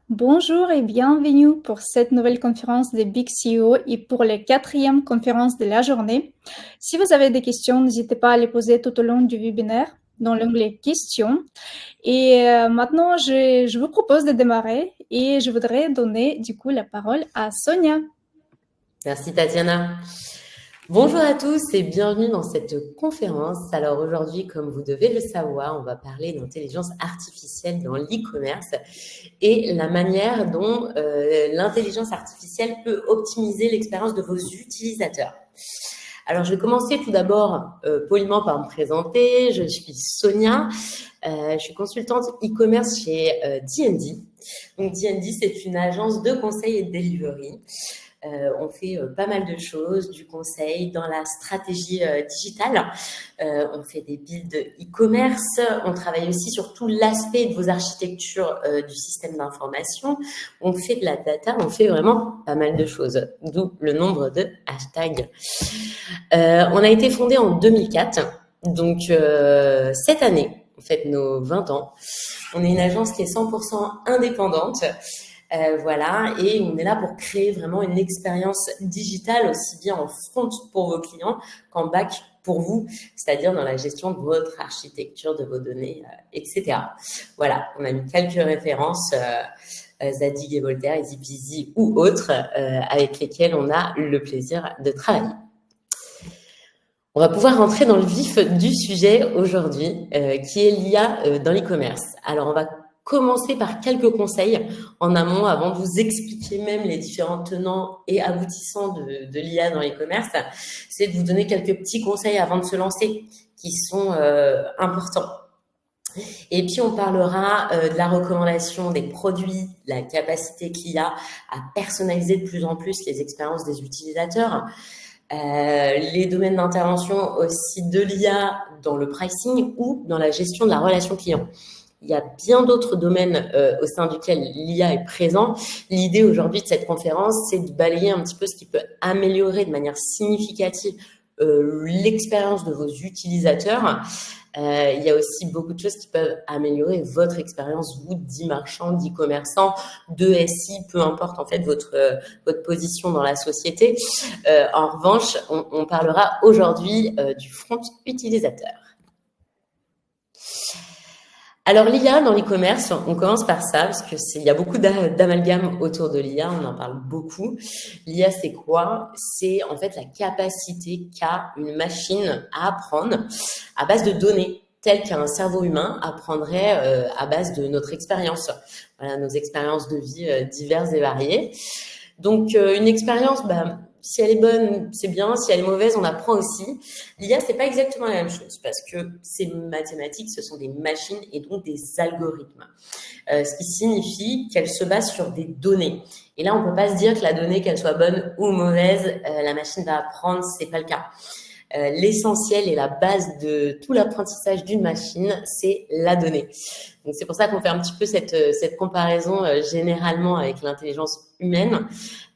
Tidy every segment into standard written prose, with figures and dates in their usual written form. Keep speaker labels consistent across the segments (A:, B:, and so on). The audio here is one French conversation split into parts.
A: Bonjour et bienvenue pour cette nouvelle conférence des Big CEO et pour la quatrième conférence de la journée. Si vous avez des questions, n'hésitez pas à les poser tout au long du webinaire dans l'onglet questions. Et maintenant, je vous propose de démarrer et je voudrais donner du coup la parole à Sonia.
B: Merci Tatiana. Bonjour à tous et bienvenue dans cette conférence. Alors aujourd'hui, comme vous devez le savoir, on va parler d'intelligence artificielle dans l'e-commerce et la manière dont l'intelligence artificielle peut optimiser l'expérience de vos utilisateurs. Alors je vais commencer tout d'abord poliment par me présenter. Je suis Sonia, je suis consultante e-commerce chez D&D. Donc D&D, c'est une agence de conseil et de delivery. On fait pas mal de choses, du conseil dans la stratégie digitale. On fait des builds e-commerce. On travaille aussi sur tout l'aspect de vos architectures du système d'information. On fait de la data. On fait vraiment pas mal de choses, d'où le nombre de hashtags. On a été fondé en 2004. Donc, cette année, on fête nos 20 ans. On est une agence qui est 100% indépendante. Voilà, et on est là pour créer vraiment une expérience digitale aussi bien en front pour vos clients qu'en back pour vous, c'est-à-dire dans la gestion de votre architecture, de vos données, etc. Voilà, on a mis quelques références, Zadig et Voltaire, Easy Peasy ou autres, avec lesquels on a le plaisir de travailler. On va pouvoir rentrer dans le vif du sujet aujourd'hui, qui est l'IA dans l'e-commerce. Alors, on va commencer par quelques conseils en amont avant de vous expliquer même les différents tenants et aboutissants de l'IA dans l'e-commerce. C'est de vous donner quelques petits conseils avant de se lancer qui sont importants. Et puis, on parlera de la recommandation des produits, la capacité qu'il y a à personnaliser de plus en plus les expériences des utilisateurs. Les domaines d'intervention aussi de l'IA dans le pricing ou dans la gestion de la relation client. Il y a bien d'autres domaines au sein duquel l'IA est présent. L'idée aujourd'hui de cette conférence, c'est de balayer un petit peu ce qui peut améliorer de manière significative l'expérience de vos utilisateurs. Il y a aussi beaucoup de choses qui peuvent améliorer votre expérience, vous, d'e-marchand, d'e-commerçant, de SI, peu importe en fait votre position dans la société. En revanche, on parlera aujourd'hui du front utilisateur. Alors l'IA dans l'e-commerce, on commence par ça parce que il y a beaucoup d'amalgames autour de l'IA, on en parle beaucoup. L'IA c'est quoi? C'est en fait la capacité qu'a une machine à apprendre à base de données telles qu'un cerveau humain apprendrait à base de notre expérience. Voilà, nos expériences de vie diverses et variées. Donc une expérience, si elle est bonne, c'est bien. Si elle est mauvaise, on apprend aussi. L'IA, c'est pas exactement la même chose parce que c'est mathématique, ce sont des machines et donc des algorithmes. Ce qui signifie qu'elle se base sur des données. Et là, on peut pas se dire que la donnée, qu'elle soit bonne ou mauvaise, la machine va apprendre, c'est pas le cas. L'essentiel et la base de tout l'apprentissage d'une machine, c'est la donnée. Donc c'est pour ça qu'on fait un petit peu cette comparaison généralement avec l'intelligence humaine.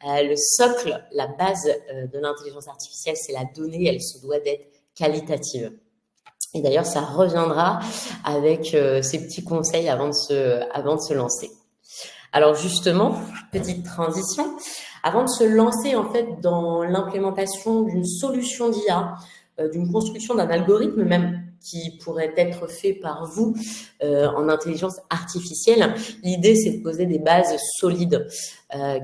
B: Le socle, la base de l'intelligence artificielle, c'est la donnée, elle se doit d'être qualitative. Et d'ailleurs, ça reviendra avec ces petits conseils avant de se lancer. Alors justement, petite transition, avant de se lancer en fait dans l'implémentation d'une solution d'IA, d'une construction d'un algorithme même qui pourrait être fait par vous en intelligence artificielle, l'idée c'est de poser des bases solides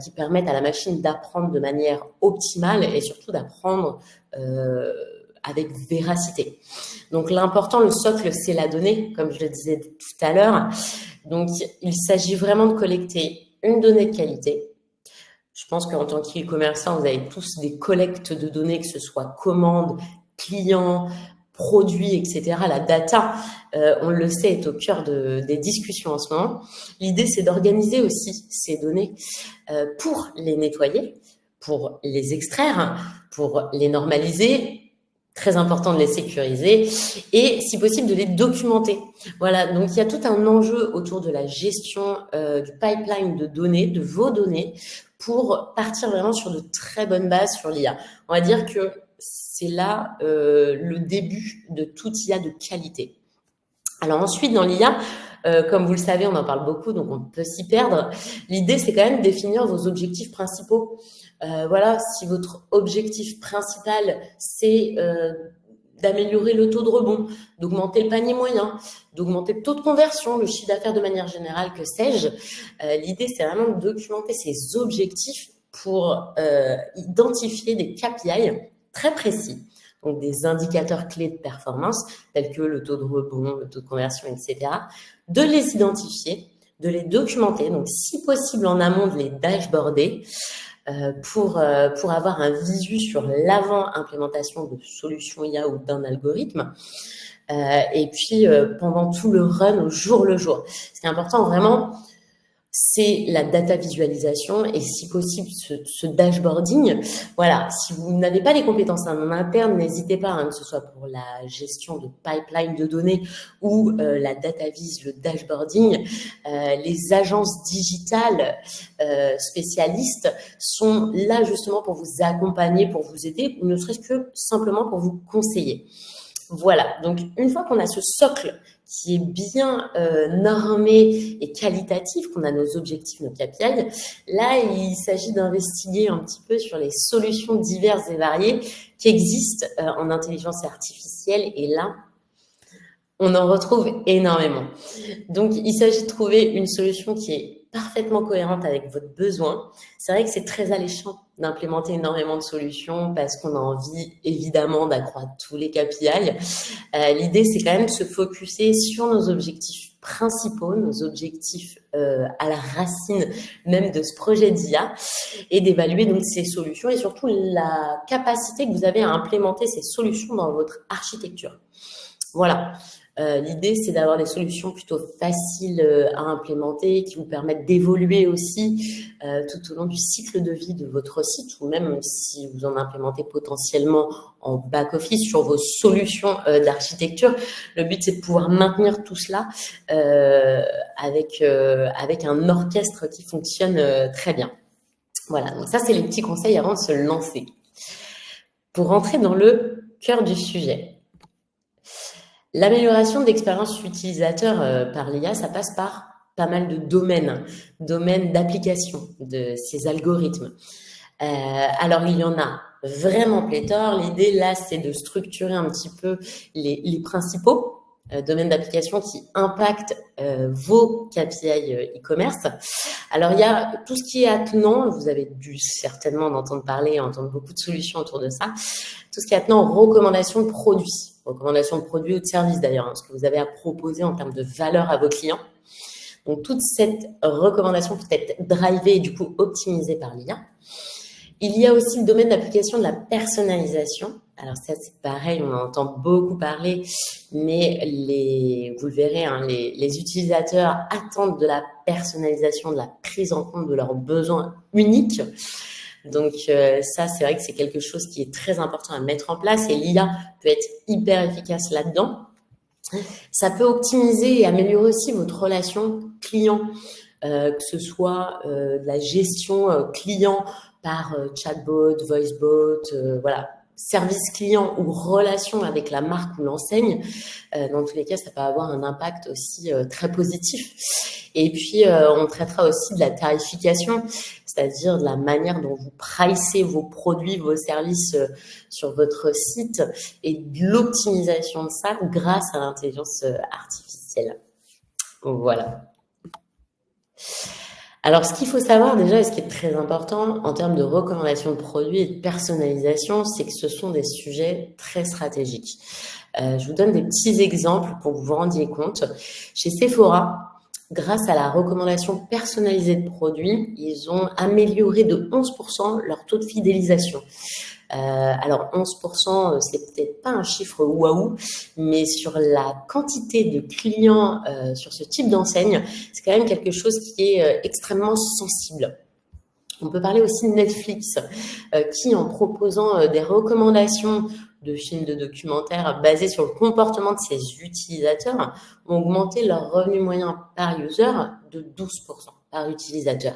B: qui permettent à la machine d'apprendre de manière optimale et surtout d'apprendre avec véracité. Donc l'important, le socle, c'est la donnée, comme je le disais tout à l'heure. Donc il s'agit vraiment de collecter une donnée de qualité. Je pense qu'en tant qu'e-commerçant, vous avez tous des collectes de données, que ce soit commandes, clients, produits, etc. La data, on le sait, est au cœur des discussions en ce moment. L'idée, c'est d'organiser aussi ces données pour les nettoyer, pour les extraire, pour les normaliser. Très important de les sécuriser et, si possible, de les documenter. Voilà, donc il y a tout un enjeu autour de la gestion du pipeline de données, de vos données, pour partir vraiment sur de très bonnes bases sur l'IA. On va dire que c'est là le début de toute IA de qualité. Alors ensuite, dans l'IA, Comme vous le savez, on en parle beaucoup, donc on peut s'y perdre. L'idée, c'est quand même de définir vos objectifs principaux. Voilà, si votre objectif principal, c'est d'améliorer le taux de rebond, d'augmenter le panier moyen, d'augmenter le taux de conversion, le chiffre d'affaires de manière générale, que sais-je. L'idée, c'est vraiment de documenter ces objectifs pour identifier des KPI très précis, donc des indicateurs clés de performance, tels que le taux de rebond, le taux de conversion, etc., de les identifier, de les documenter, donc si possible en amont de les dashboarder, pour avoir un visu sur l'avant-implémentation de solutions IA ou d'un algorithme. Et puis, pendant tout le run au jour le jour. Ce qui est important vraiment, c'est la data visualisation et si possible ce dashboarding. Voilà, si vous n'avez pas les compétences en interne, n'hésitez pas, que ce soit pour la gestion de pipeline de données ou la data vis, le dashboarding. Les agences digitales spécialistes sont là justement pour vous accompagner, pour vous aider, ou ne serait-ce que simplement pour vous conseiller. Voilà, donc une fois qu'on a ce socle qui est bien normé et qualitatif, qu'on a nos objectifs, nos KPI, là, il s'agit d'investiguer un petit peu sur les solutions diverses et variées qui existent en intelligence artificielle. Et là, on en retrouve énormément. Donc, il s'agit de trouver une solution qui est parfaitement cohérente avec votre besoin. C'est vrai que c'est très alléchant d'implémenter énormément de solutions parce qu'on a envie, évidemment, d'accroître tous les KPI. L'idée, c'est quand même de se focuser sur nos objectifs principaux, nos objectifs à la racine même de ce projet d'IA et d'évaluer donc ces solutions et surtout la capacité que vous avez à implémenter ces solutions dans votre architecture. Voilà. L'idée, c'est d'avoir des solutions plutôt faciles à implémenter, qui vous permettent d'évoluer aussi tout au long du cycle de vie de votre site, ou même si vous en implémentez potentiellement en back-office sur vos solutions d'architecture. Le but, c'est de pouvoir maintenir tout cela avec un orchestre qui fonctionne très bien. Voilà, donc ça, c'est les petits conseils avant de se lancer. Pour rentrer dans le cœur du sujet. L'amélioration de l'expérience utilisateur par l'IA, ça passe par pas mal de domaines d'application de ces algorithmes. Alors, il y en a vraiment pléthore. L'idée, là, c'est de structurer un petit peu les principaux domaines d'application qui impactent vos KPI e-commerce. Alors, il y a tout ce qui est attenant, vous avez dû certainement en entendre parler, entendre beaucoup de solutions autour de ça, tout ce qui est attenant aux recommandations de produits ou de services d'ailleurs, ce que vous avez à proposer en termes de valeur à vos clients. Donc, toute cette recommandation peut être drivée et du coup optimisée par l'IA. Il y a aussi le domaine d'application de la personnalisation. Alors ça, c'est pareil, on en entend beaucoup parler, mais vous le verrez, les utilisateurs attendent de la personnalisation, de la prise en compte de leurs besoins uniques. Donc ça, c'est vrai que c'est quelque chose qui est très important à mettre en place et l'IA peut être hyper efficace là-dedans. Ça peut optimiser et améliorer aussi votre relation client, que ce soit de la gestion client par chatbot, voicebot, voilà, service client ou relation avec la marque ou l'enseigne. Dans tous les cas, ça peut avoir un impact aussi très positif. Et puis, on traitera aussi de la tarification, c'est-à-dire de la manière dont vous pricez vos produits, vos services sur votre site et de l'optimisation de ça grâce à l'intelligence artificielle. Voilà. Alors, ce qu'il faut savoir déjà, et ce qui est très important en termes de recommandation de produits et de personnalisation, c'est que ce sont des sujets très stratégiques. Je vous donne des petits exemples pour que vous vous rendiez compte. Chez Sephora, grâce à la recommandation personnalisée de produits, ils ont amélioré de 11% leur taux de fidélisation. Alors 11%, c'est peut-être pas un chiffre waouh, mais sur la quantité de clients sur ce type d'enseigne, c'est quand même quelque chose qui est extrêmement sensible. On peut parler aussi de Netflix, qui en proposant des recommandations de films, de documentaires basés sur le comportement de ses utilisateurs, ont augmenté leur revenu moyen par user de 12% par utilisateur.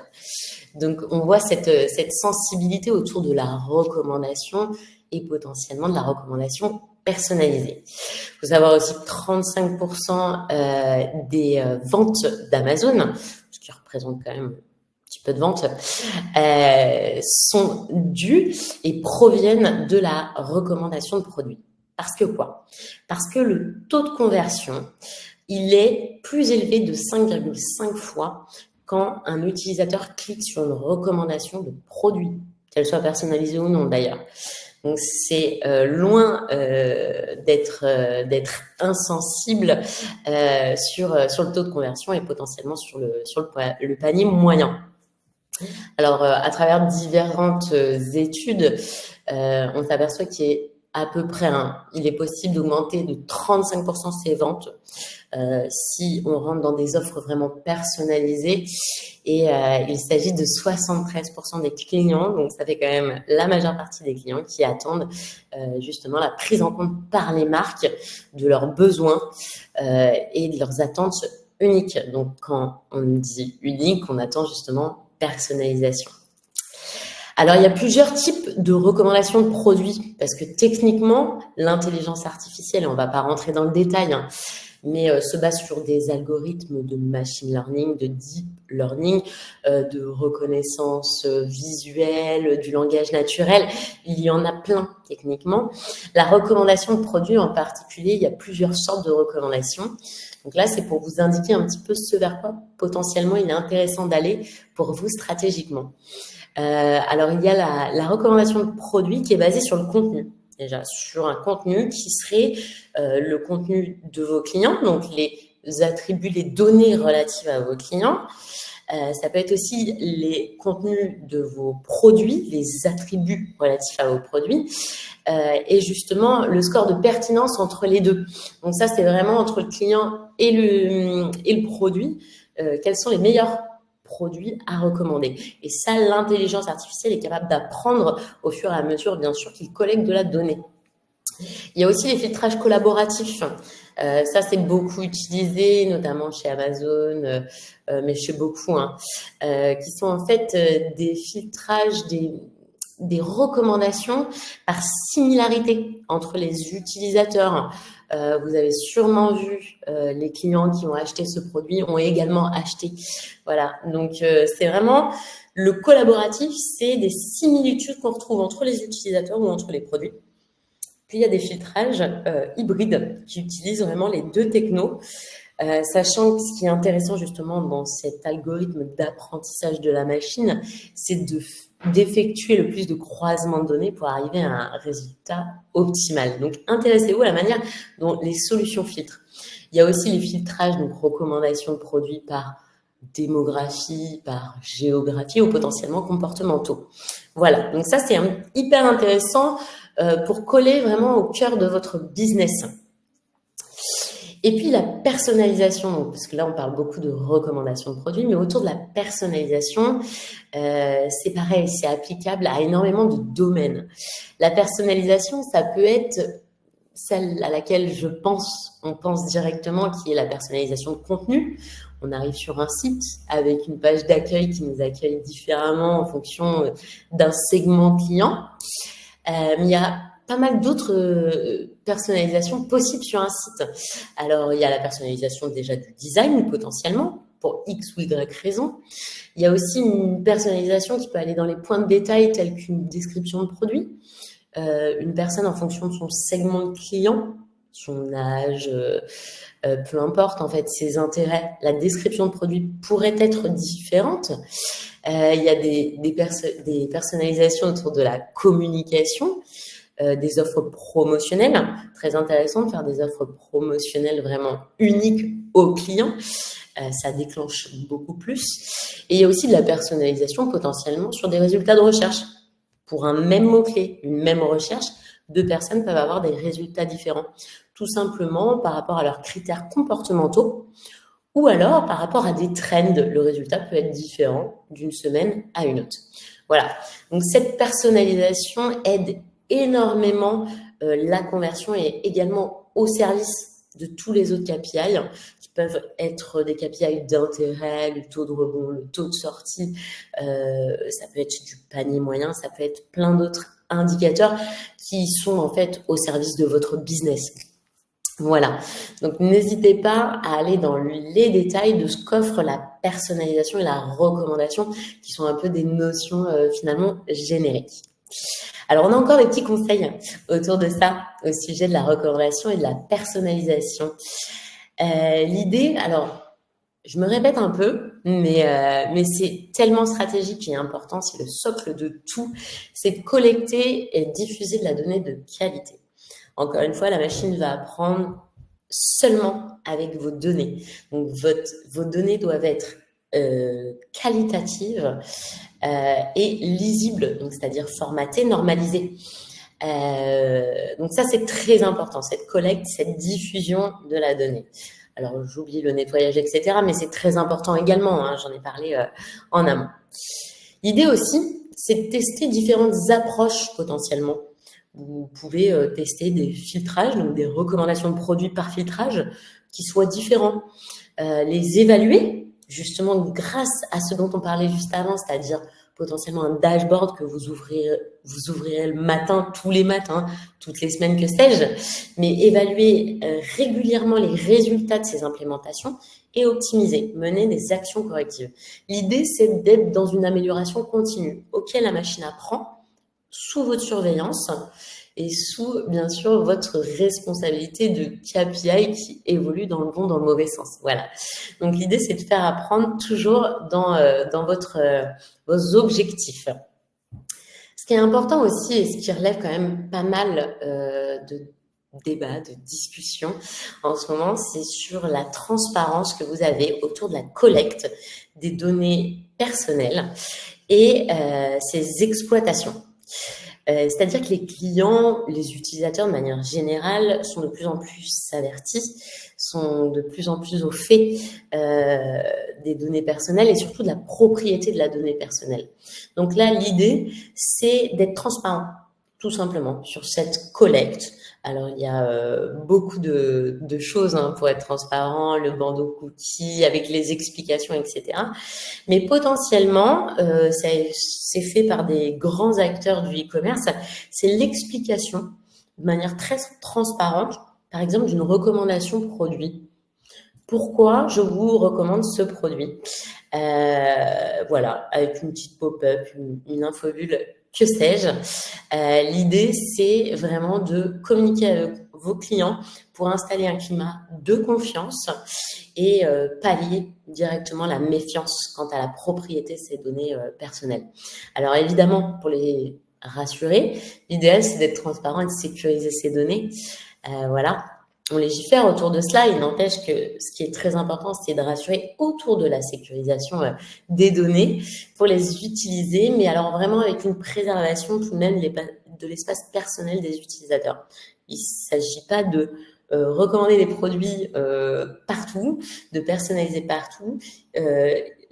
B: Donc, on voit cette sensibilité autour de la recommandation et potentiellement de la recommandation personnalisée. Il faut savoir aussi que 35% des ventes d'Amazon, ce qui représente quand même un petit peu de ventes, sont dues et proviennent de la recommandation de produits. Parce que quoi? Parce que le taux de conversion, il est plus élevé de 5,5 fois quand un utilisateur clique sur une recommandation de produit, qu'elle soit personnalisée ou non d'ailleurs. Donc c'est loin d'être insensible sur le taux de conversion et potentiellement sur le panier moyen. Alors à travers différentes études, on s'aperçoit qu'il est à peu près, il est possible d'augmenter de 35% ses ventes si on rentre dans des offres vraiment personnalisées. Et il s'agit de 73% des clients, donc ça fait quand même la majeure partie des clients qui attendent justement la prise en compte par les marques de leurs besoins et de leurs attentes uniques. Donc quand on dit unique, on attend justement personnalisation. Alors, il y a plusieurs types de recommandations de produits parce que techniquement, l'intelligence artificielle, on ne va pas rentrer dans le détail, mais se base sur des algorithmes de machine learning, de deep learning, de reconnaissance visuelle, du langage naturel. Il y en a plein techniquement. La recommandation de produits en particulier, il y a plusieurs sortes de recommandations. Donc là, c'est pour vous indiquer un petit peu ce vers quoi potentiellement il est intéressant d'aller pour vous stratégiquement. Alors, il y a la recommandation de produit qui est basée sur le contenu. Déjà, sur un contenu qui serait le contenu de vos clients, donc les attributs, les données relatives à vos clients. Ça peut être aussi les contenus de vos produits, les attributs relatifs à vos produits, et justement le score de pertinence entre les deux. Donc ça, c'est vraiment entre le client et le produit, quels sont les meilleurs produits à recommander. Et ça, l'intelligence artificielle est capable d'apprendre au fur et à mesure, bien sûr, qu'il collecte de la donnée. Il y a aussi les filtrages collaboratifs. Ça, c'est beaucoup utilisé, notamment chez Amazon, mais chez beaucoup, qui sont en fait des filtrages, des recommandations par similarité entre les utilisateurs. Vous avez sûrement vu les clients qui ont acheté ce produit ont également acheté. Voilà, donc c'est vraiment le collaboratif, c'est des similitudes qu'on retrouve entre les utilisateurs ou entre les produits. Puis il y a des filtrages hybrides qui utilisent vraiment les deux technos, sachant que ce qui est intéressant justement dans cet algorithme d'apprentissage de la machine, c'est d'effectuer le plus de croisements de données pour arriver à un résultat optimal. Donc, intéressez-vous à la manière dont les solutions filtrent. Il y a aussi les filtrages, donc recommandations de produits par démographie, par géographie ou potentiellement comportementaux. Voilà, donc ça c'est hyper intéressant pour coller vraiment au cœur de votre business. Et puis la personnalisation, donc, parce que là on parle beaucoup de recommandations de produits, mais autour de la personnalisation, c'est pareil, c'est applicable à énormément de domaines. La personnalisation, ça peut être celle à laquelle on pense directement, qui est la personnalisation de contenu. On arrive sur un site avec une page d'accueil qui nous accueille différemment en fonction d'un segment client. Mais il y a pas mal d'autres personnalisations possibles sur un site. Alors, il y a la personnalisation déjà du design, potentiellement, pour X ou Y raison. Il y a aussi une personnalisation qui peut aller dans les points de détail, tels qu'une description de produit. Une personne en fonction de son segment de client, son âge, peu importe en fait ses intérêts, la description de produit pourrait être différente. Il y a des personnalisations autour de la communication, des offres promotionnelles. Très intéressant de faire des offres promotionnelles vraiment uniques aux clients. Ça déclenche beaucoup plus. Et il y a aussi de la personnalisation potentiellement sur des résultats de recherche. Pour un même mot-clé, une même recherche, deux personnes peuvent avoir des résultats différents, tout simplement par rapport à leurs critères comportementaux ou alors par rapport à des trends. Le résultat peut être différent d'une semaine à une autre. Voilà, donc cette personnalisation aide énormément la conversion et également au service de tous les autres KPI qui peuvent être des KPI d'intérêt, le taux de rebond, le taux de sortie, ça peut être du panier moyen, ça peut être plein d'autres indicateurs qui sont en fait au service de votre business. Voilà, donc n'hésitez pas à aller dans les détails de ce qu'offre la personnalisation et la recommandation, qui sont un peu des notions finalement génériques. Alors, on a encore des petits conseils autour de ça, au sujet de la recommandation et de la personnalisation. L'idée, alors, je me répète un peu, mais c'est tellement stratégique et important, c'est le socle de tout, c'est de collecter et diffuser de la donnée de qualité. Encore une fois, la machine va apprendre seulement avec vos données. Donc, vos données doivent être qualitatives et lisibles, donc c'est-à-dire formatées, normalisées. Donc ça, c'est très important, cette collecte, cette diffusion de la donnée. Alors, j'oublie le nettoyage, etc., mais c'est très important également, hein, j'en ai parlé en amont. L'idée aussi, c'est de tester différentes approches potentiellement. Vous pouvez tester des filtrages, donc des recommandations de produits par filtrage qui soient différents. Les évaluer, justement, grâce à ce dont on parlait juste avant, c'est-à-dire potentiellement un dashboard que vous ouvrirez le matin, tous les matins, toutes les semaines, que sais-je, mais évaluer régulièrement les résultats de ces implémentations et optimiser, mener des actions correctives. L'idée, c'est d'être dans une amélioration continue auquel la machine apprend sous votre surveillance et sous, bien sûr, votre responsabilité de KPI qui évolue dans le bon, dans le mauvais sens. Voilà. Donc, l'idée, c'est de faire apprendre toujours dans vos objectifs. Ce qui est important aussi, et ce qui relève quand même pas mal de débats, de discussions en ce moment, c'est sur la transparence que vous avez autour de la collecte des données personnelles et ces exploitations. C'est-à-dire que les clients, les utilisateurs de manière générale sont de plus en plus avertis, sont de plus en plus au fait des données personnelles et surtout de la propriété de la donnée personnelle. Donc là, l'idée, c'est d'être transparent, tout simplement, sur cette collecte. Alors, il y a beaucoup de choses pour être transparent, le bandeau cookie avec les explications, etc. Mais potentiellement, c'est fait par des grands acteurs du e-commerce, c'est l'explication de manière très transparente, par exemple, d'une recommandation produit. Pourquoi je vous recommande ce produit? Voilà, avec une petite pop-up, une infobulle, que sais-je. L'idée, c'est vraiment de communiquer avec vos clients pour installer un climat de confiance et pallier directement la méfiance quant à la propriété de ces données personnelles. Alors évidemment, pour les rassurer, l'idéal, c'est d'être transparent et de sécuriser ces données. Voilà. On légifère autour de cela. Il n'empêche que ce qui est très important, c'est de rassurer autour de la sécurisation des données pour les utiliser, mais alors vraiment avec une préservation tout de même de l'espace personnel des utilisateurs. Il ne s'agit pas de recommander des produits partout, de personnaliser partout.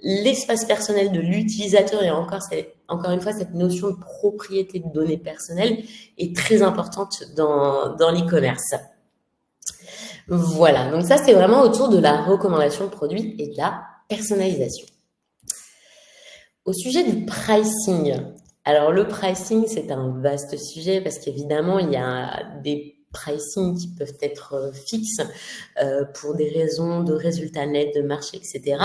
B: L'espace personnel de l'utilisateur et encore une fois, cette notion de propriété de données personnelles est très importante dans l'e-commerce. Voilà, donc ça, c'est vraiment autour de la recommandation de produits et de la personnalisation. Au sujet du pricing, alors le pricing, c'est un vaste sujet parce qu'évidemment, il y a des pricing qui peuvent être fixes pour des raisons de résultats nets, de marché, etc.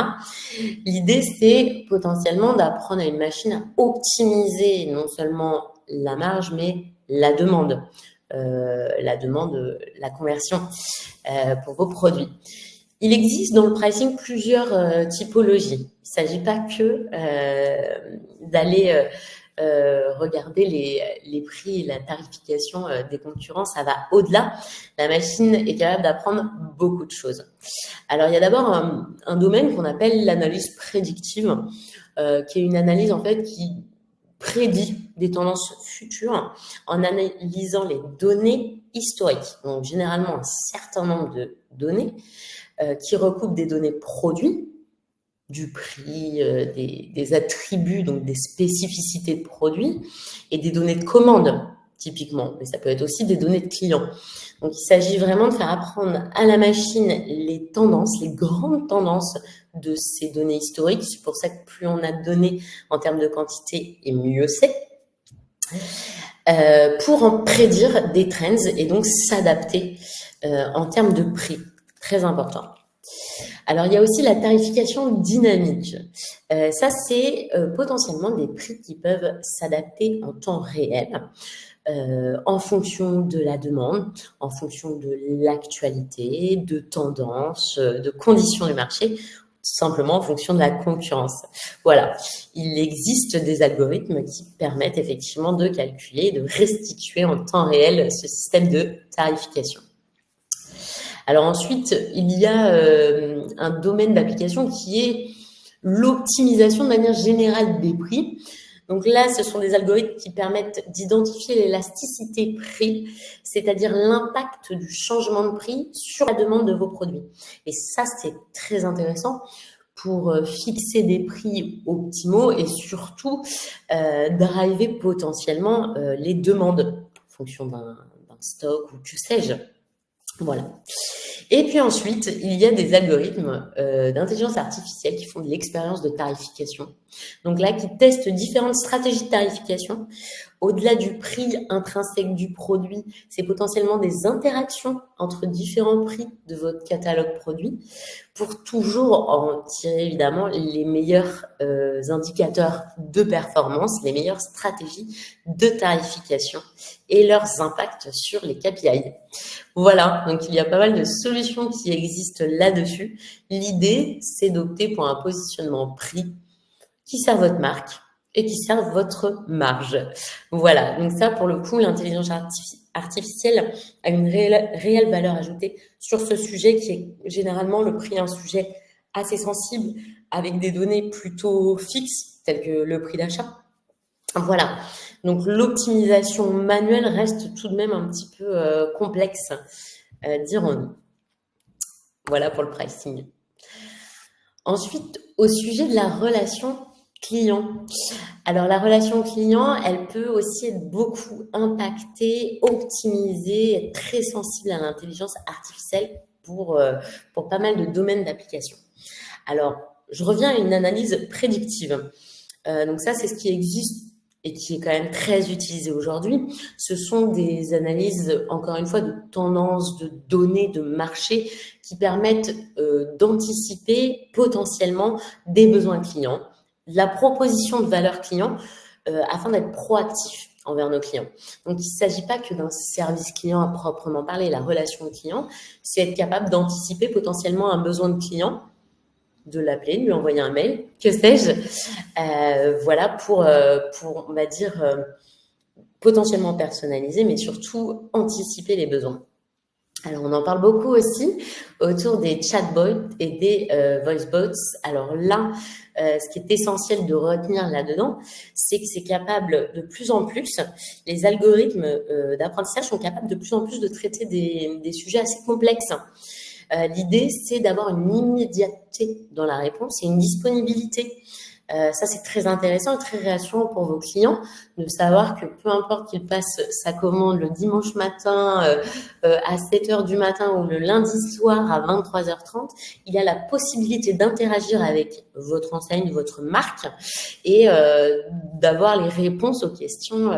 B: L'idée, c'est potentiellement d'apprendre à une machine à optimiser non seulement la marge, mais la demande, la conversion pour vos produits. Il existe dans le pricing plusieurs typologies. Il ne s'agit pas que d'aller regarder les prix et la tarification des concurrents, ça va au-delà. La machine est capable d'apprendre beaucoup de choses. Alors, il y a d'abord un domaine qu'on appelle l'analyse prédictive, qui est une analyse en fait qui prédit des tendances futures en analysant les données historiques. Donc, généralement, un certain nombre de données qui recoupent des données produits, du prix, des attributs, donc des spécificités de produits et des données de commande, typiquement. Mais ça peut être aussi des données de clients. Donc, il s'agit vraiment de faire apprendre à la machine les tendances, les grandes tendances de ces données historiques. C'est pour ça que plus on a de données en termes de quantité, et mieux c'est. pour en prédire des trends et donc s'adapter en termes de prix. Très important. Alors, il y a aussi la tarification dynamique. Ça, c'est potentiellement des prix qui peuvent s'adapter en temps réel en fonction de la demande, en fonction de l'actualité, de tendances, de conditions du marché, simplement en fonction de la concurrence. Voilà, il existe des algorithmes qui permettent effectivement de calculer, de restituer en temps réel ce système de tarification. Alors ensuite, il y a un domaine d'application qui est l'optimisation de manière générale des prix. Donc là, ce sont des algorithmes qui permettent d'identifier l'élasticité prix, c'est-à-dire l'impact du changement de prix sur la demande de vos produits. Et ça, c'est très intéressant pour fixer des prix optimaux et surtout driver potentiellement les demandes en fonction d'un stock ou que sais-je. Voilà. Et puis ensuite, il y a des algorithmes d'intelligence artificielle qui font de l'expérience de tarification. Donc là, qui testent différentes stratégies de tarification. Au-delà du prix intrinsèque du produit, c'est potentiellement des interactions entre différents prix de votre catalogue produit pour toujours en tirer évidemment les meilleurs indicateurs de performance, les meilleures stratégies de tarification et leurs impacts sur les KPI. Voilà, donc il y a pas mal de solutions qui existent là-dessus. L'idée, c'est d'opter pour un positionnement prix qui sert votre marque et qui sert votre marge. Voilà, donc ça, pour le coup, l'intelligence artificielle a une réelle valeur ajoutée sur ce sujet qui est généralement le prix, un sujet assez sensible avec des données plutôt fixes, telles que le prix d'achat. Voilà, donc l'optimisation manuelle reste tout de même un petit peu complexe, dirons-nous. Voilà pour le pricing. Ensuite, au sujet de la relation client. Alors, la relation client, elle peut aussi être beaucoup impactée, optimisée, être très sensible à l'intelligence artificielle pour pas mal de domaines d'application. Alors, je reviens à une analyse prédictive. Donc ça, c'est ce qui existe et qui est quand même très utilisé aujourd'hui. Ce sont des analyses, encore une fois, de tendances, de données, de marché qui permettent d'anticiper potentiellement des besoins clients, la proposition de valeur client afin d'être proactif envers nos clients. Donc, il ne s'agit pas que d'un service client à proprement parler, la relation client, c'est être capable d'anticiper potentiellement un besoin de client, de l'appeler, de lui envoyer un mail, que sais-je, voilà, pour on va dire, potentiellement personnaliser, mais surtout anticiper les besoins. Alors, on en parle beaucoup aussi autour des chatbots et des voicebots. Alors là, ce qui est essentiel de retenir là-dedans, c'est que c'est capable de plus en plus, les algorithmes d'apprentissage sont capables de plus en plus de traiter des sujets assez complexes. L'idée, c'est d'avoir une immédiateté dans la réponse et une disponibilité. Ça, c'est très intéressant et très rassurant pour vos clients de savoir que peu importe qu'il passe sa commande le dimanche matin à 7h du matin ou le lundi soir à 23h30, il a la possibilité d'interagir avec votre enseigne, votre marque et d'avoir les réponses aux questions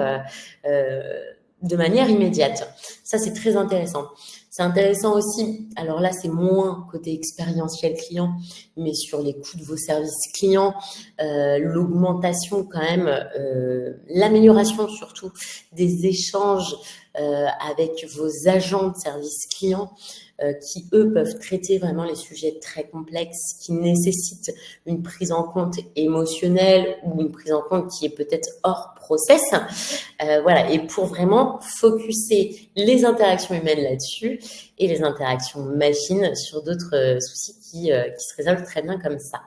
B: de manière immédiate. Ça, c'est très intéressant. C'est intéressant aussi, alors là, c'est moins côté expérientiel client, mais sur les coûts de vos services clients, l'augmentation quand même, l'amélioration surtout des échanges avec vos agents de service client qui, eux, peuvent traiter vraiment les sujets très complexes qui nécessitent une prise en compte émotionnelle ou une prise en compte qui est peut-être hors process. Voilà, et pour vraiment focuser les interactions humaines là-dessus et les interactions machines sur d'autres soucis qui se résolvent très bien comme ça.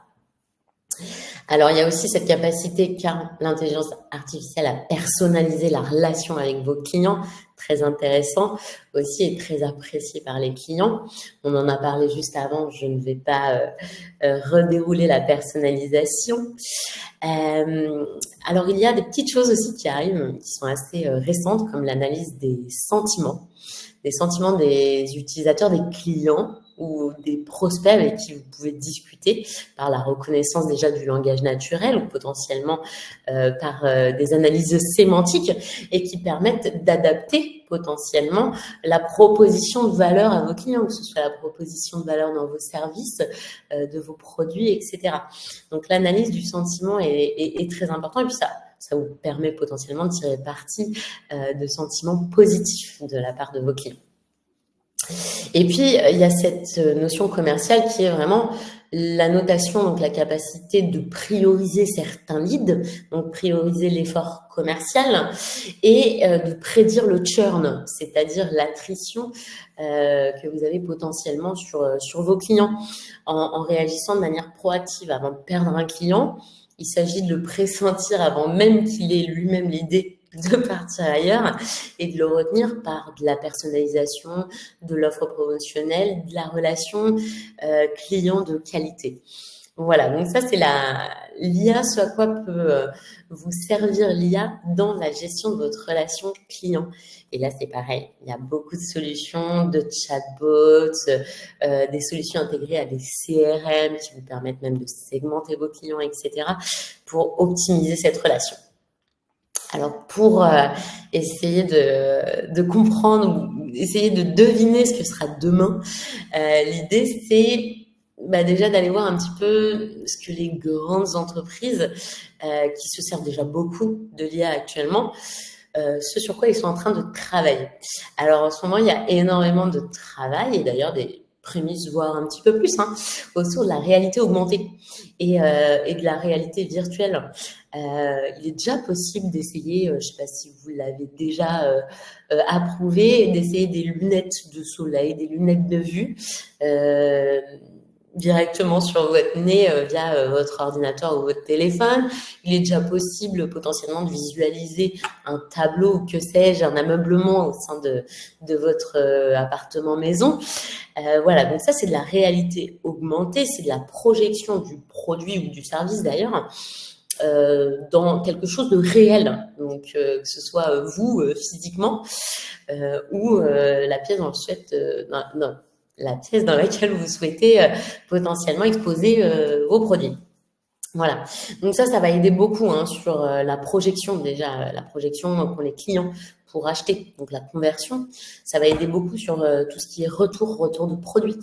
B: Alors, il y a aussi cette capacité qu'a l'intelligence artificielle à personnaliser la relation avec vos clients, très intéressant aussi et très apprécié par les clients. On en a parlé juste avant, je ne vais pas redérouler la personnalisation. Alors, il y a des petites choses aussi qui arrivent, qui sont assez récentes, comme l'analyse des sentiments des utilisateurs, des clients ou des prospects avec qui vous pouvez discuter par la reconnaissance déjà du langage naturel ou potentiellement par des analyses sémantiques et qui permettent d'adapter potentiellement la proposition de valeur à vos clients, que ce soit la proposition de valeur dans vos services, de vos produits, etc. Donc, l'analyse du sentiment est très important et puis ça vous permet potentiellement de tirer parti de sentiments positifs de la part de vos clients. Et puis, il y a cette notion commerciale qui est vraiment la notation, donc la capacité de prioriser certains leads, donc prioriser l'effort commercial et de prédire le churn, c'est-à-dire l'attrition que vous avez potentiellement sur vos clients en réagissant de manière proactive avant de perdre un client. Il s'agit de le pressentir avant même qu'il ait lui-même l'idée de partir ailleurs et de le retenir par de la personnalisation, de l'offre promotionnelle, de la relation client de qualité. Voilà, donc ça c'est l'IA, ce à quoi peut vous servir l'IA dans la gestion de votre relation client. Et là c'est pareil, il y a beaucoup de solutions, de chatbots, des solutions intégrées à des CRM qui vous permettent même de segmenter vos clients, etc. pour optimiser cette relation. Alors, pour essayer de comprendre ou essayer de deviner ce que sera demain, l'idée, c'est déjà d'aller voir un petit peu ce que les grandes entreprises qui se servent déjà beaucoup de l'IA actuellement, ce sur quoi ils sont en train de travailler. Alors, en ce moment, il y a énormément de travail et d'ailleurs des prémices, voire un petit peu plus, autour de la réalité augmentée et de la réalité virtuelle. Il est déjà possible d'essayer, je ne sais pas si vous l'avez déjà approuvé, d'essayer des lunettes de soleil, des lunettes de vue directement sur votre nez via votre ordinateur ou votre téléphone. Il est déjà possible potentiellement de visualiser un tableau ou que sais-je, un ameublement au sein de votre appartement maison. Voilà, donc ça c'est de la réalité augmentée, c'est de la projection du produit ou du service d'ailleurs dans quelque chose de réel, donc que ce soit vous physiquement ou la pièce la pièce dans laquelle vous souhaitez potentiellement exposer vos produits. Voilà, donc ça va aider beaucoup sur la projection déjà, la projection pour les clients pour acheter, donc la conversion. Ça va aider beaucoup sur tout ce qui est retour de produit,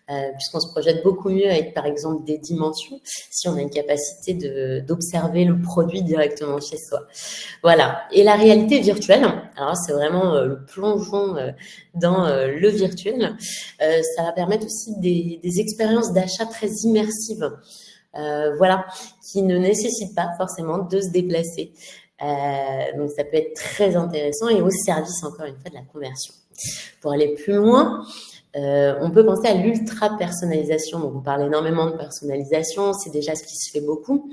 B: puisqu'on se projette beaucoup mieux avec par exemple des dimensions si on a une capacité d'observer le produit directement chez soi. Voilà, et la réalité virtuelle, alors c'est vraiment le plongeon dans le virtuel, ça va permettre aussi des expériences d'achat très immersives. Voilà, qui ne nécessite pas forcément de se déplacer. Donc, ça peut être très intéressant et au service, encore une fois, de la conversion. Pour aller plus loin, on peut penser à l'ultra-personnalisation. Donc, on parle énormément de personnalisation, c'est déjà ce qui se fait beaucoup.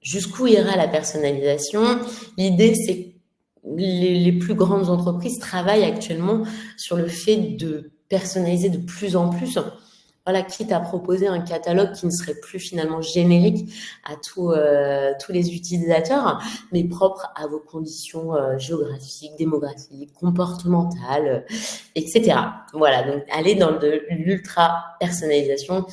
B: Jusqu'où ira la personnalisation? L'idée, c'est que les plus grandes entreprises travaillent actuellement sur le fait de personnaliser de plus en plus. Voilà, quitte à proposer un catalogue qui ne serait plus finalement générique à tous les utilisateurs, mais propre à vos conditions géographiques, démographiques, comportementales, etc. Voilà, donc aller dans de l'ultra-personnalisation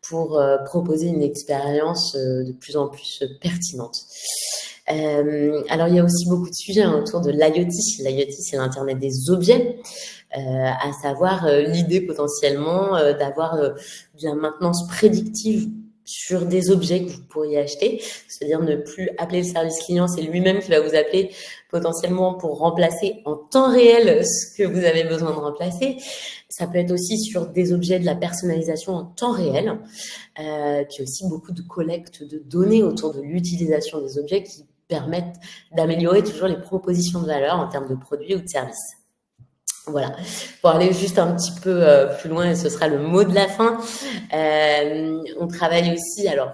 B: pour proposer une expérience de plus en plus pertinente. Alors, il y a aussi beaucoup de sujets autour de l'IoT. L'IoT, c'est l'Internet des objets. À savoir l'idée potentiellement d'avoir de la maintenance prédictive sur des objets que vous pourriez acheter, c'est-à-dire ne plus appeler le service client, c'est lui-même qui va vous appeler potentiellement pour remplacer en temps réel ce que vous avez besoin de remplacer. Ça peut être aussi sur des objets de la personnalisation en temps réel, puis il y a aussi beaucoup de collecte de données autour de l'utilisation des objets qui permettent d'améliorer toujours les propositions de valeur en termes de produits ou de services. Voilà, pour aller juste un petit peu plus loin, et ce sera le mot de la fin, on travaille aussi, alors,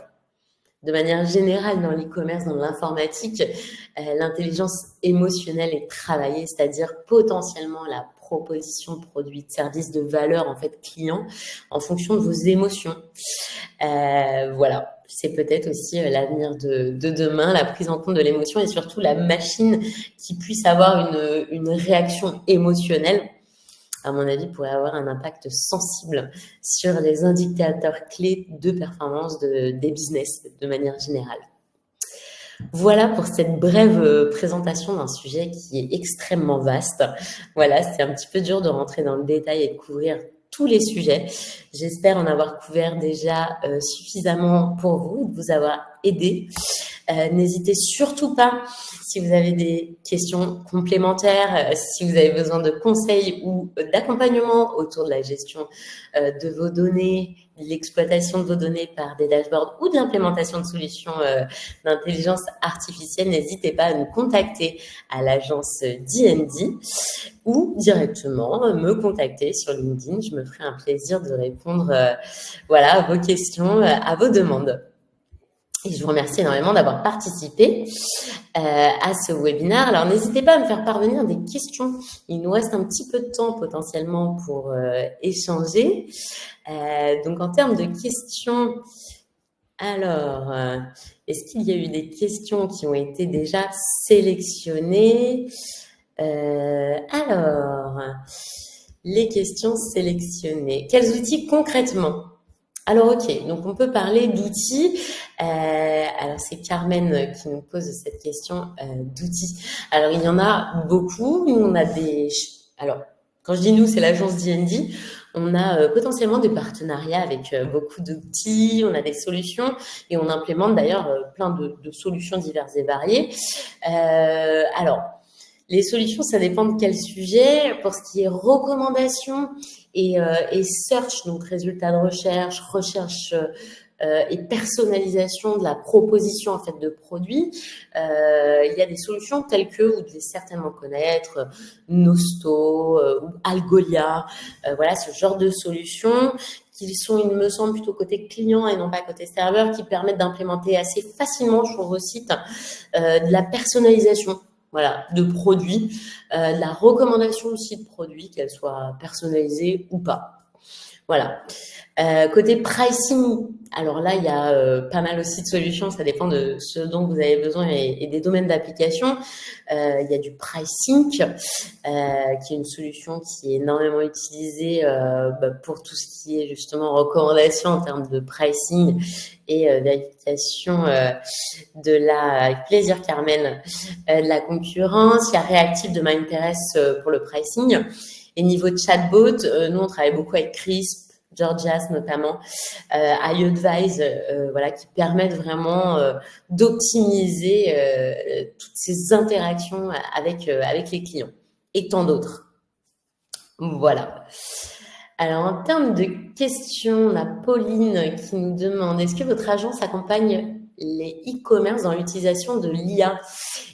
B: de manière générale dans l'e-commerce, dans l'informatique, l'intelligence émotionnelle est travaillée, c'est-à-dire potentiellement la proposition de produits, de services, de valeur, en fait, client, en fonction de vos émotions. Voilà, c'est peut-être aussi l'avenir de demain, la prise en compte de l'émotion et surtout la machine qui puisse avoir une réaction émotionnelle à mon avis, pourrait avoir un impact sensible sur les indicateurs clés de performance des business de manière générale. Voilà pour cette brève présentation d'un sujet qui est extrêmement vaste. Voilà, c'est un petit peu dur de rentrer dans le détail et de couvrir tous les sujets. J'espère en avoir couvert déjà suffisamment pour vous, de vous avoir aidé. N'hésitez surtout pas, si vous avez des questions complémentaires, si vous avez besoin de conseils ou d'accompagnement autour de la gestion de vos données, de l'exploitation de vos données par des dashboards ou de l'implémentation de solutions d'intelligence artificielle, n'hésitez pas à nous contacter à l'agence D&D ou directement me contacter sur LinkedIn. Je me ferai un plaisir de répondre à vos questions, à vos demandes. Et je vous remercie énormément d'avoir participé à ce webinaire. Alors, n'hésitez pas à me faire parvenir des questions. Il nous reste un petit peu de temps potentiellement pour échanger. Donc, en termes de questions, alors, est-ce qu'il y a eu des questions qui ont été déjà sélectionnées? Alors, les questions sélectionnées. Quels outils concrètement? Alors, ok, donc on peut parler d'outils. Alors, c'est Carmen qui nous pose cette question d'outils. Alors, il y en a beaucoup. Nous, on a des... Alors, quand je dis nous, c'est l'agence D&D. On a potentiellement des partenariats avec beaucoup d'outils, on a des solutions et on implémente d'ailleurs plein de solutions diverses et variées. Alors, les solutions, ça dépend de quel sujet. Pour ce qui est recommandations et search, donc résultats de recherche et personnalisation de la proposition en fait de produits, il y a des solutions telles que vous devez certainement connaître Nosto ou Algolia, voilà ce genre de solutions qui sont, il me semble, plutôt côté client et non pas côté serveur, qui permettent d'implémenter assez facilement sur vos sites de la personnalisation. Voilà, de produits, de la recommandation aussi de produits, qu'elles soient personnalisées ou pas. Voilà. Côté pricing, alors là, il y a pas mal aussi de solutions, ça dépend de ce dont vous avez besoin et des domaines d'application. Il y a du pricing, qui est une solution qui est énormément utilisée pour tout ce qui est justement recommandation en termes de pricing et vérification avec plaisir Carmen, de la concurrence. Il y a Reactive de Mindterest pour le pricing. Et niveau chatbot, nous, on travaille beaucoup avec Crisp, Georgias notamment, iAdvise, qui permettent vraiment d'optimiser toutes ces interactions avec les clients et tant d'autres. Voilà. Alors, en termes de questions, on a Pauline qui nous demande, est-ce que votre agence accompagne les e-commerce dans l'utilisation de l'IA?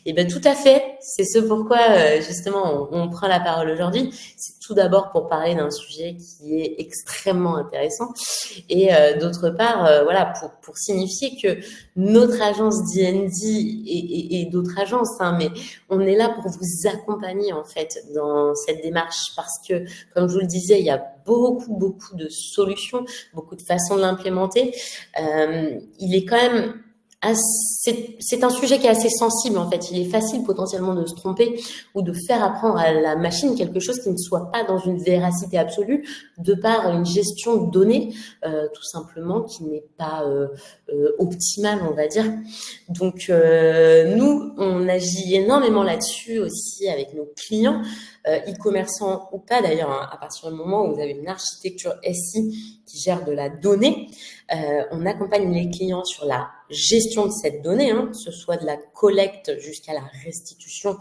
B: Eh bien, tout à fait. C'est ce pourquoi, justement, on prend la parole aujourd'hui. C'est tout d'abord pour parler d'un sujet qui est extrêmement intéressant et d'autre part, pour signifier que notre agence D&D et d'autres agences, mais on est là pour vous accompagner, en fait, dans cette démarche parce que, comme je vous le disais, il y a beaucoup de solutions, beaucoup de façons de l'implémenter. Il est quand même... c'est un sujet qui est assez sensible en fait. Il est facile potentiellement de se tromper ou de faire apprendre à la machine quelque chose qui ne soit pas dans une véracité absolue de par une gestion de données tout simplement qui n'est pas optimale, on va dire. Donc nous, on agit énormément là-dessus aussi avec nos clients, e-commerçants ou pas d'ailleurs, à partir du moment où vous avez une architecture SI qui gère de la donnée. On accompagne les clients sur la gestion de cette donnée, que ce soit de la collecte jusqu'à la restitution,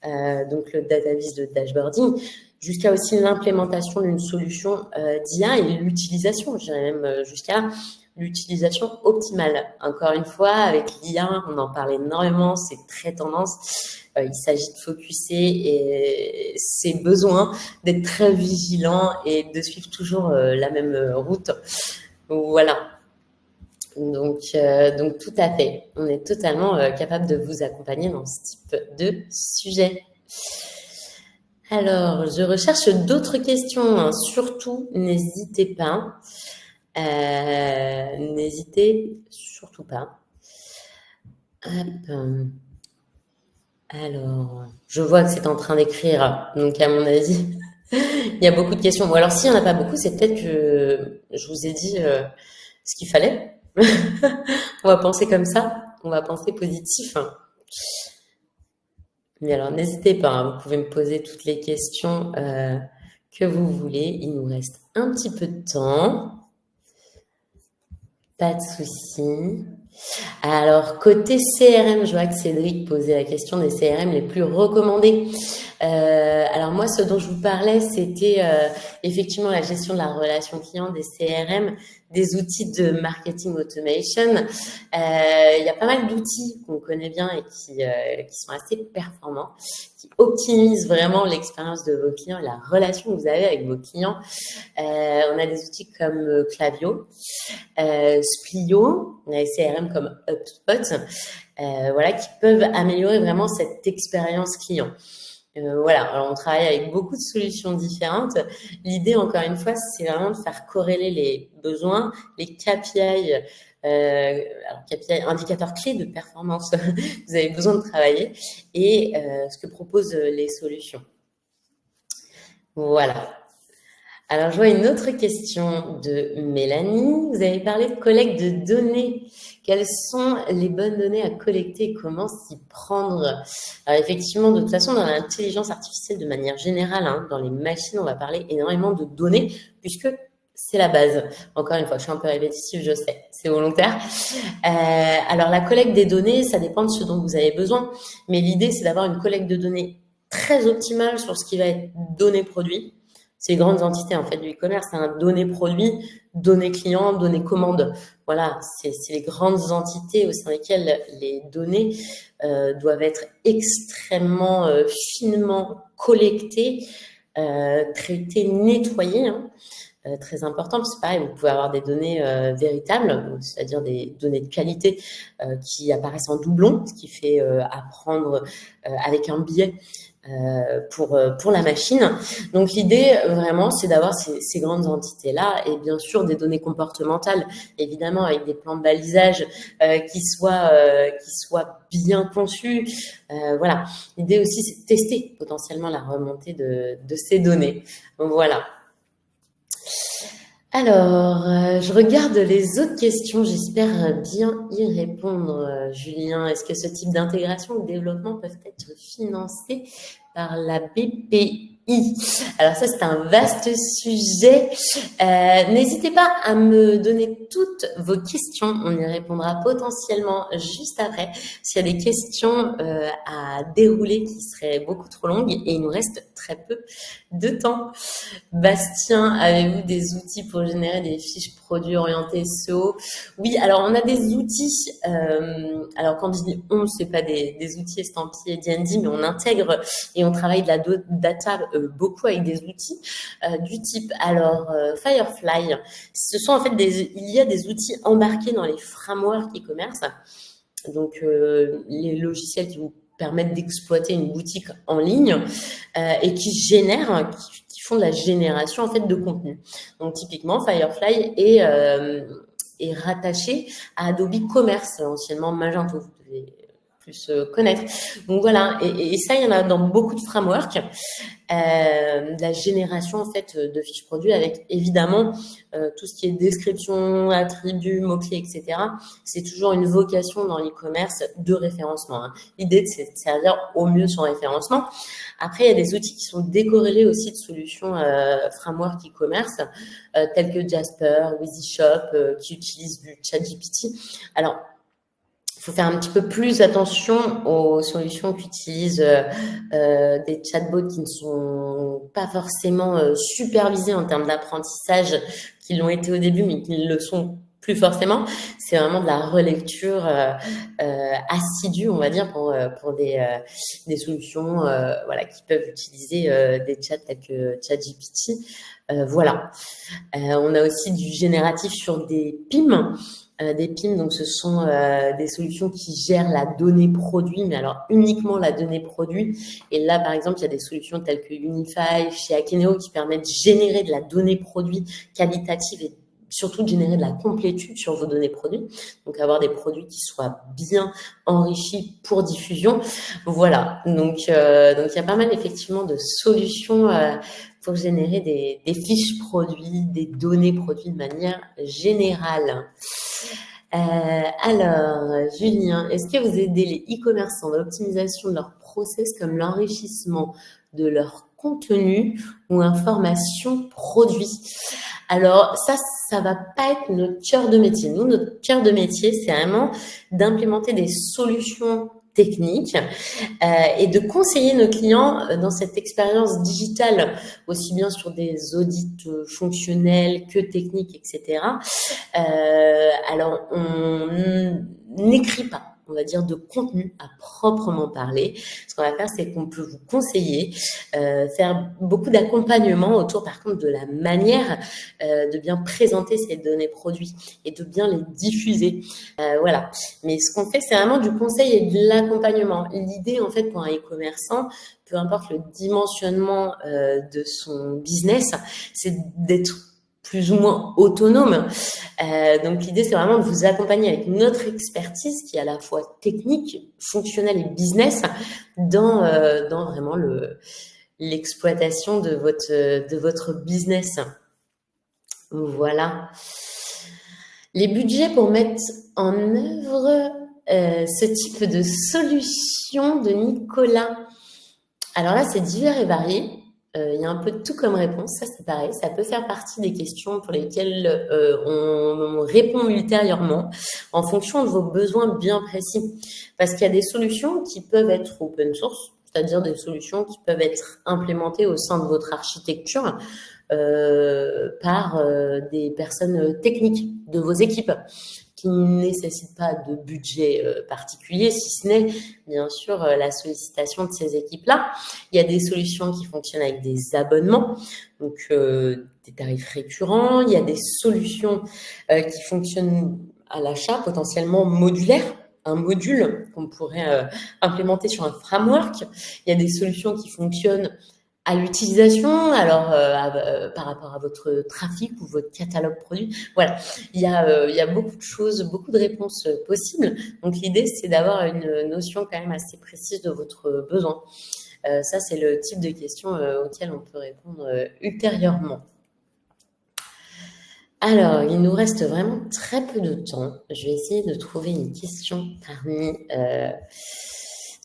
B: donc le database de dashboarding, jusqu'à aussi l'implémentation d'une solution d'IA et l'utilisation, je dirais même jusqu'à l'utilisation optimale. Encore une fois, avec l'IA, on en parle énormément, c'est très tendance. Il s'agit de focuser et ses besoins, d'être très vigilant et de suivre toujours la même route. Voilà. Donc tout à fait. On est totalement capable de vous accompagner dans ce type de sujet. Alors, je recherche d'autres questions. Surtout, n'hésitez pas. N'hésitez surtout pas. Hop. Alors, je vois que c'est en train d'écrire. Donc, à mon avis, Il y a beaucoup de questions. Bon, alors, s'il n'y en a pas beaucoup, c'est peut-être que je vous ai dit ce qu'il fallait. On va penser comme ça. On va penser positif. Mais alors, n'hésitez pas, hein, vous pouvez me poser toutes les questions que vous voulez. Il nous reste un petit peu de temps. Pas de souci. Alors, côté CRM, je vois que Cédric posait la question des CRM les plus recommandés. Alors moi, ce dont je vous parlais, c'était effectivement la gestion de la relation client des CRM, des outils de marketing automation. Il y a pas mal d'outils qu'on connaît bien et qui sont assez performants, qui optimisent vraiment l'expérience de vos clients et la relation que vous avez avec vos clients. On a des outils comme Klaviyo, Splio, on a des CRM comme HubSpot, voilà, qui peuvent améliorer vraiment cette expérience client. Voilà, alors on travaille avec beaucoup de solutions différentes. L'idée, encore une fois, c'est vraiment de faire corréler les besoins, les KPI, alors KPI, indicateurs clés de performance que vous avez besoin de travailler, et ce que proposent les solutions. Voilà. Alors, je vois une autre question de Mélanie. Vous avez parlé de collecte de données. Quelles sont les bonnes données à collecter et comment s'y prendre? Alors, effectivement, de toute façon, dans l'intelligence artificielle, de manière générale, hein, dans les machines, on va parler énormément de données puisque c'est la base. Encore une fois, je suis un peu répétitive, je sais, c'est volontaire. Alors, la collecte des données, ça dépend de ce dont vous avez besoin. Mais l'idée, c'est d'avoir une collecte de données très optimale sur ce qui va être données produits. C'est les grandes entités en fait du e-commerce, c'est un données produit, données clients, données commandes. Voilà, c'est les grandes entités au sein desquelles les données doivent être extrêmement finement collectées, traitées, nettoyées. Hein. Très important, c'est pareil, vous pouvez avoir des données véritables, c'est-à-dire des données de qualité qui apparaissent en doublon, ce qui fait apprendre avec un biais pour la machine. Donc l'idée vraiment, c'est d'avoir ces grandes entités-là et bien sûr des données comportementales, évidemment avec des plans de balisage qui soient bien conçus. Voilà. L'idée aussi, c'est de tester potentiellement la remontée de ces données. Voilà. Alors, je regarde les autres questions. J'espère bien y répondre, Julien. Est-ce que ce type d'intégration ou de développement peuvent être financés par la BPI? Alors ça, c'est un vaste sujet. N'hésitez pas à me donner toutes vos questions. On y répondra potentiellement juste après. S'il y a des questions à dérouler qui seraient beaucoup trop longues, et il nous reste très peu de temps. Bastien, avez-vous des outils pour générer des fiches produits orientés SEO? Oui, alors on a des outils. Alors quand je dis on, c'est pas des outils estampillés D&D, mais on intègre et on travaille de la data beaucoup avec des outils du type Firefly. Ce sont en fait il y a des outils embarqués dans les frameworks e-commerce. Donc les logiciels qui vous permettent d'exploiter une boutique en ligne et qui génèrent, qui font de la génération en fait de contenu. Donc typiquement Firefly est rattaché à Adobe Commerce, anciennement Magento. Vous devez plus connaître. Donc voilà, et ça, il y en a dans beaucoup de frameworks. De la génération en fait de fiches produits avec évidemment tout ce qui est description, attributs, mots-clés, etc. C'est toujours une vocation dans l'e-commerce de référencement. Hein. L'idée, c'est de servir au mieux son référencement. Après, il y a des outils qui sont décorrélés aussi de solutions framework e-commerce tels que Jasper, WheezyShop, qui utilisent du ChatGPT. Alors, il faut faire un petit peu plus attention aux solutions qu'utilisent des chatbots qui ne sont pas forcément supervisés en termes d'apprentissage, qui l'ont été au début, mais qui ne le sont plus forcément. C'est vraiment de la relecture assidue, on va dire, pour des solutions voilà, qui peuvent utiliser des chats tels que ChatGPT. Voilà. On a aussi du génératif sur des PIM. Des PIM, donc ce sont des solutions qui gèrent la donnée produit, mais alors uniquement la donnée produit. Et là, par exemple, il y a des solutions telles que Unify, chez Akeneo, qui permettent de générer de la donnée produit qualitative et surtout de générer de la complétude sur vos données produits. Donc, avoir des produits qui soient bien enrichis pour diffusion. Voilà. Donc il y a pas mal effectivement de solutions pour générer des fiches produits, des données produits de manière générale. Alors, Julien, est-ce que vous aidez les e-commerçants dans l'optimisation de leur process comme l'enrichissement de leur contenu ou information produit? Alors, ça va pas être notre cœur de métier. Nous, notre cœur de métier, c'est vraiment d'implémenter des solutions techniques et de conseiller nos clients dans cette expérience digitale, aussi bien sur des audits fonctionnels que techniques, etc. Alors, on n'écrit pas, on va dire, de contenu à proprement parler. Ce qu'on va faire, c'est qu'on peut vous conseiller, faire beaucoup d'accompagnement autour, par contre, de la manière de bien présenter ces données produits et de bien les diffuser. Voilà. Mais ce qu'on fait, c'est vraiment du conseil et de l'accompagnement. L'idée, en fait, pour un e-commerçant, peu importe le dimensionnement de son business, c'est d'être plus ou moins autonome. Donc l'idée, c'est vraiment de vous accompagner avec notre expertise qui est à la fois technique, fonctionnelle et business dans vraiment l'exploitation de votre business. Voilà. Les budgets pour mettre en œuvre ce type de solution de Nicolas. Alors là, c'est divers et varié. Il y a un peu de tout comme réponse, ça c'est pareil, ça peut faire partie des questions pour lesquelles on répond ultérieurement en fonction de vos besoins bien précis. Parce qu'il y a des solutions qui peuvent être open source, c'est-à-dire des solutions qui peuvent être implémentées au sein de votre architecture par des personnes techniques de vos équipes qui ne nécessitent pas de budget particulier, si ce n'est, bien sûr, la sollicitation de ces équipes-là. Il y a des solutions qui fonctionnent avec des abonnements, donc des tarifs récurrents. Il y a des solutions qui fonctionnent à l'achat, potentiellement modulaires, un module qu'on pourrait implémenter sur un framework. Il y a des solutions qui fonctionnent à l'utilisation, alors par rapport à votre trafic ou votre catalogue produit. Voilà, il y a beaucoup de choses, beaucoup de réponses possibles. Donc l'idée, c'est d'avoir une notion quand même assez précise de votre besoin. Ça, c'est le type de questions auxquelles on peut répondre ultérieurement. Alors, il nous reste vraiment très peu de temps. Je vais essayer de trouver une question parmi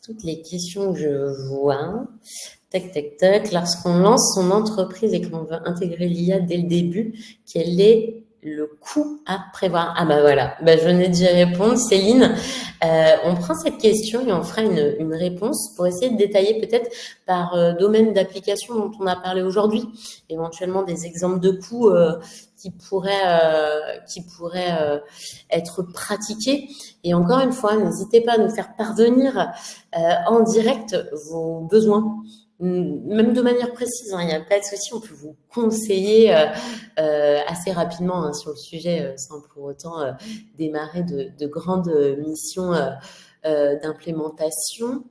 B: toutes les questions que je vois. Tac, tac, tac. Lorsqu'on lance son entreprise et que l'on veut intégrer l'IA dès le début, quel est le coût à prévoir? Ah bah voilà, je venais d'y répondre, Céline. On prend cette question et on fera une réponse pour essayer de détailler peut-être par domaine d'application dont on a parlé aujourd'hui, éventuellement des exemples de coûts qui pourraient être pratiqués. Et encore une fois, n'hésitez pas à nous faire parvenir en direct vos besoins. Même de manière précise, il n'y a pas de souci, on peut vous conseiller assez rapidement sur le sujet sans pour autant démarrer de grandes missions d'implémentation.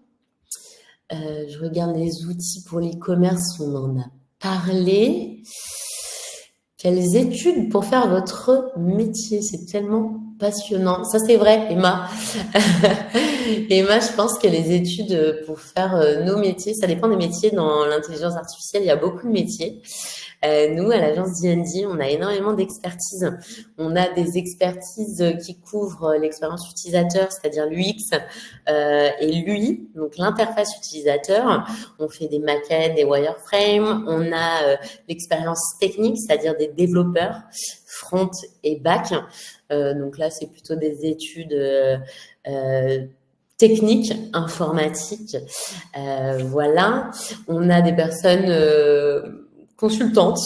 B: Je regarde les outils pour l'e-commerce, on en a parlé. Quelles études pour faire votre métier? C'est tellement passionnant. Ça, c'est vrai, Emma. Emma, je pense que les études pour faire nos métiers, ça dépend des métiers. Dans l'intelligence artificielle, il y a beaucoup de métiers. Nous, à l'agence D&D, on a énormément d'expertise. On a des expertises qui couvrent l'expérience utilisateur, c'est-à-dire l'UX et l'UI, donc l'interface utilisateur. On fait des maquettes, des wireframes. On a l'expérience technique, c'est-à-dire des développeurs, front et back. Donc là, c'est plutôt des études techniques, informatiques. Voilà. On a des personnes consultantes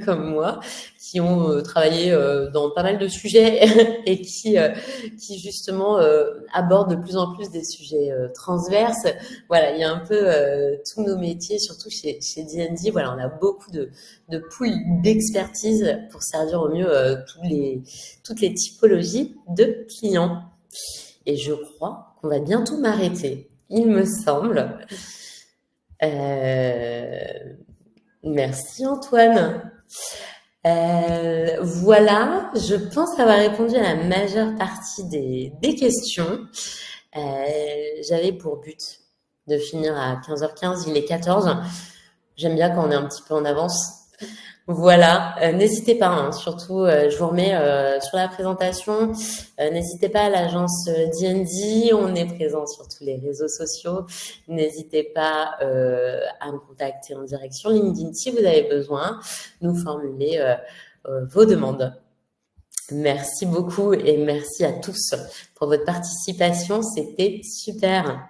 B: comme moi qui ont travaillé dans pas mal de sujets et qui justement abordent de plus en plus des sujets transverses. Voilà, il y a un peu tous nos métiers, surtout chez D&D. Voilà, on a beaucoup de pools d'expertise pour servir au mieux toutes les typologies de clients. Et je crois qu'on va bientôt m'arrêter, il me semble. Merci Antoine. Voilà, je pense avoir répondu à la majeure partie des questions. J'avais pour but de finir à 15h15, il est 14h. J'aime bien quand on est un petit peu en avance. Voilà, n'hésitez pas, hein, surtout, je vous remets sur la présentation. N'hésitez pas à l'agence D&D, on est présent sur tous les réseaux sociaux. N'hésitez pas à me contacter en direct sur LinkedIn si vous avez besoin, nous formuler vos demandes. Merci beaucoup et merci à tous pour votre participation, c'était super.